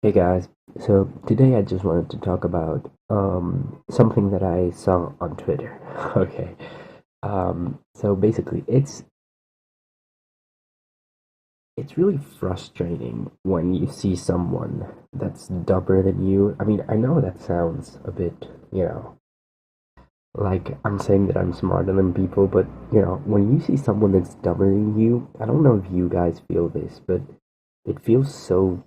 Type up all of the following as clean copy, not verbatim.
Hey guys, so today I just wanted to talk about something that I saw on Twitter. Okay, so basically, it's really frustrating when you see someone that's dumber than you. I mean, I know that sounds a bit, like I'm saying that I'm smarter than people, but when you see someone that's dumber than you, I don't know if you guys feel this, but it feels so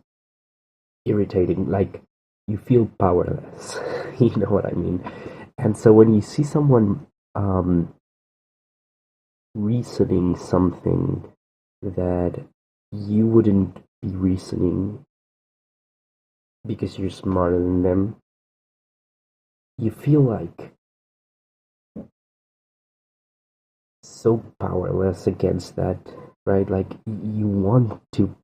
irritating. Like you feel powerless. You know what I mean? And so when you see someone um, reasoning something that you wouldn't be reasoning because you're smarter than them, you feel like so powerless against that, right? Like you want to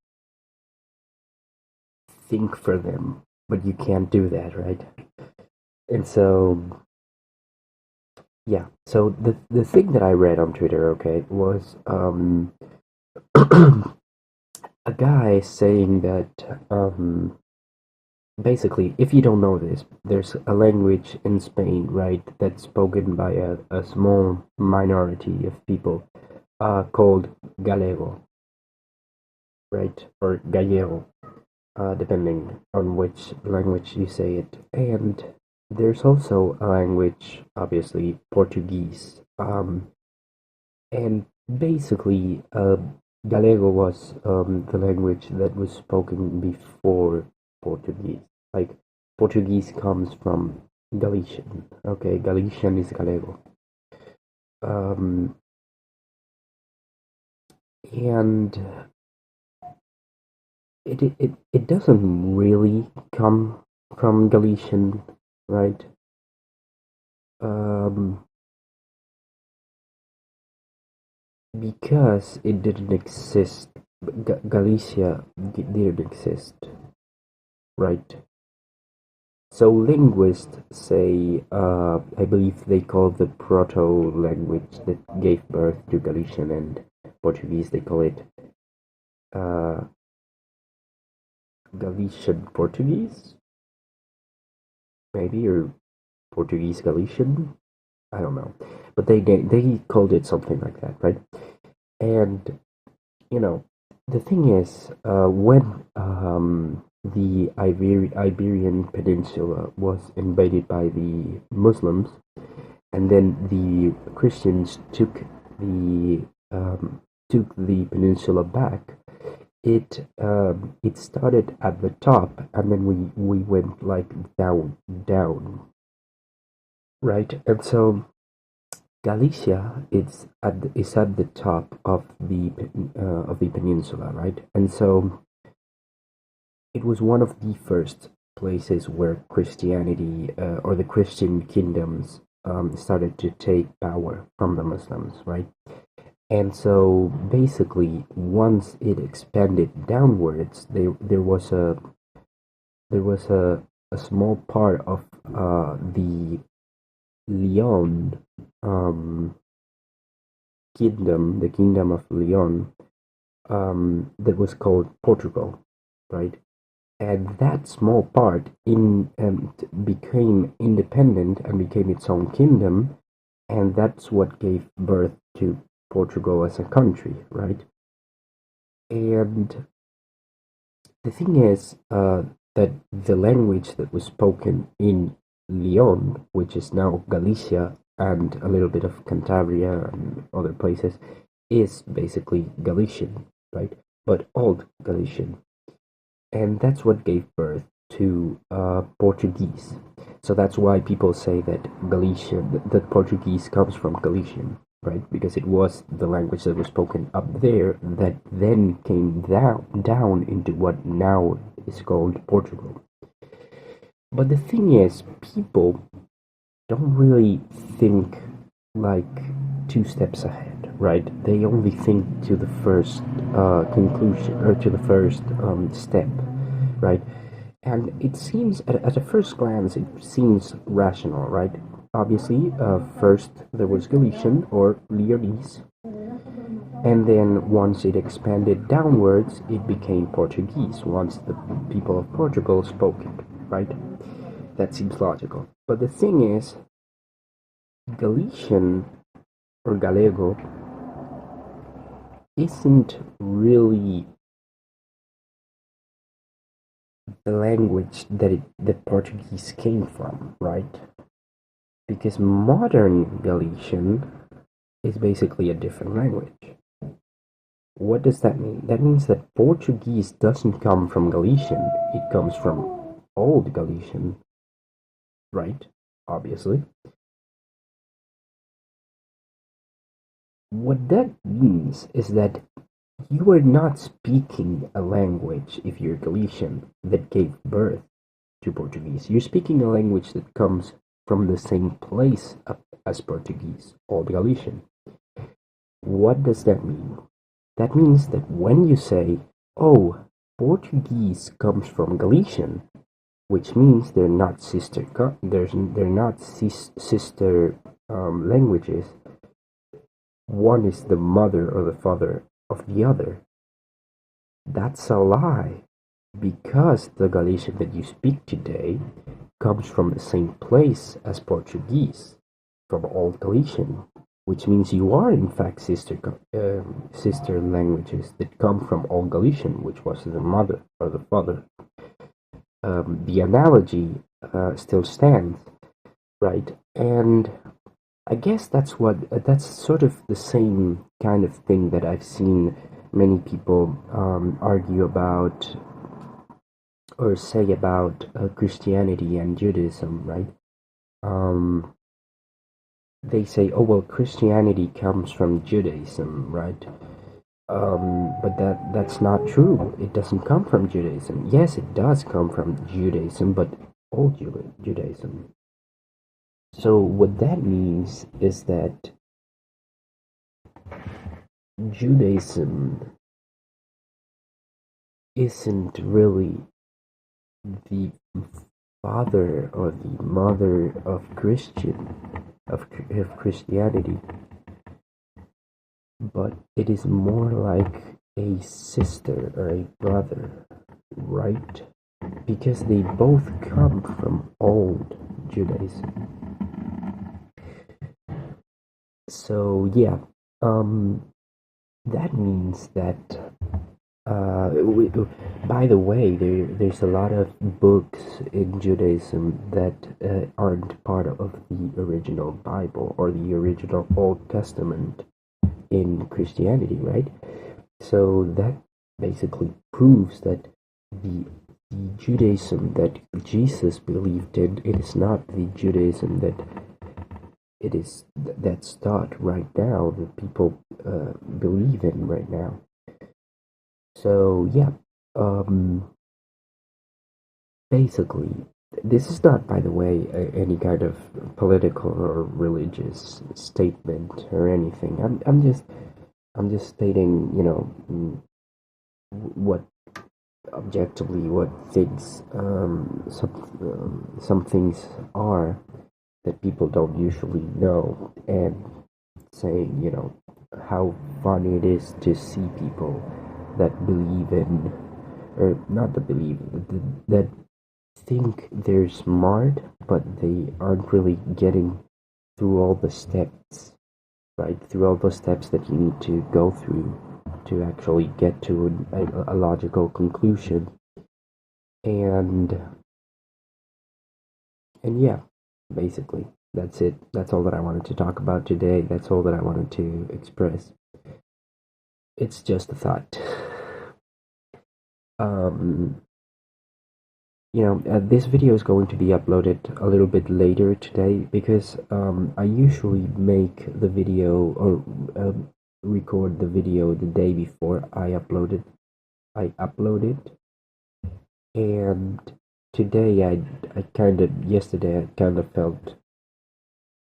think for them, but you can't do that, right? And so yeah, so the thing that I read on Twitter, okay, was a guy saying that basically, if you don't know this, there's a language in Spain, right, that's spoken by a small minority of people called Gallego, right, or Gallego, depending on which language you say it. And there's also a language, obviously, Portuguese. And basically, Galego was the language that was spoken before Portuguese. Like, Portuguese comes from Galician. Okay, Galician is Galego. Um, and it doesn't really come from Galician, right? Um, because it didn't exist. Galicia didn't exist, right? So linguists say, I believe they call the proto-language that gave birth to Galician and Portuguese, they call it uh, Galician Portuguese, maybe, or Portuguese Galician. I don't know, but they called it something like that, right? And you know, the thing is, when the Iberian Peninsula was invaded by the Muslims, and then the Christians the um, took the peninsula back. It started at the top, and then we went like down, right? And so Galicia is at the top of the peninsula, right? And so it was one of the first places where Christianity or the Christian kingdoms started to take power from the Muslims, right? And so basically, once it expanded downwards, there was a small part of the Leon um, kingdom, the kingdom of Leon, that was called Portugal, right? And that small part became independent and became its own kingdom, and that's what gave birth to Portugal as a country, right? And the thing is that the language that was spoken in Leon, which is now Galicia and a little bit of Cantabria and other places, is basically Galician, right? But Old Galician. And that's what gave birth to Portuguese. So that's why people say that that Portuguese comes from Galician, right? Because it was the language that was spoken up there that then came down into what now is called Portugal. But the thing is, people don't really think like two steps ahead, right? They only think to the first conclusion or to the first step, right? And it seems, at a first glance, it seems rational, right? Obviously, first there was Galician or Leonese, And then once it expanded downwards, it became Portuguese once the people of Portugal spoke it, right? That seems logical. But the thing is, Galician or Galego isn't really the language that the Portuguese came from, right? Because modern Galician is basically a different language. What does that mean? That means that Portuguese doesn't come from Galician, it comes from Old Galician, right? Obviously. What that means is that you are not speaking a language, if you're Galician, that gave birth to Portuguese. You're speaking a language that comes from the same place as Portuguese, Old Galician. What does that mean? That means that when you say, oh, Portuguese comes from Galician, which means they're not sister languages. One is the mother or the father of the other. That's a lie, because the Galician that you speak today comes from the same place as Portuguese, from Old Galician, which means you are in fact sister languages that come from Old Galician, which was the mother or the father. The analogy still stands, right? And I guess that's sort of the same kind of thing that I've seen many people argue about or say about Christianity and Judaism, right? They say, oh well, Christianity comes from Judaism, right? But that's not true. It doesn't come from Judaism. Yes, it does come from Judaism, but old Judaism. So what that means is that Judaism isn't really the father or the mother of Christianity, but it is more like a sister or a brother, right? Because they both come from old Judaism. So yeah, that means that by the way, there's a lot of books in Judaism that aren't part of the original Bible or the original Old Testament in Christianity, right? So that basically proves that the Judaism that Jesus believed in, it is not the Judaism that's taught right now, that people believe in right now. So yeah, basically, this is not, by the way, any kind of political or religious statement or anything. I'm just stating, what objectively what things some things are that people don't usually know, and saying, how funny it is to see people that believe in, or not that believe, that think they're smart, but they aren't really getting through all the steps, right? Through all the steps that you need to go through to actually get to a logical conclusion. And yeah, basically, that's it. That's all that I wanted to talk about today. That's all that I wanted to express. It's just a thought. This video is going to be uploaded a little bit later today, because I usually make the video or record the video the day before I upload it. And today yesterday I kind of felt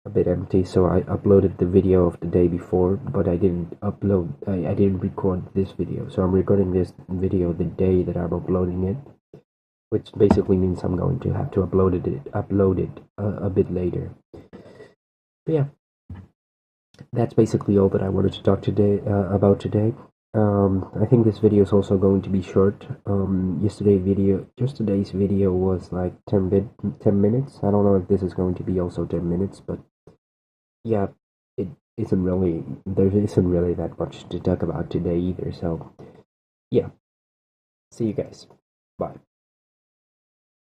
a bit empty, so I uploaded the video of the day before, but I didn't record this video. So I'm recording this video the day that I'm uploading it, which basically means I'm going to have to upload it a bit later. But yeah, that's basically all that I wanted to talk today about today. I think this video is also going to be short. Yesterday's video was like 10 minutes. I don't know if this is going to be also 10 minutes, but yeah, it there isn't really that much to talk about today either. So yeah, see you guys. Bye.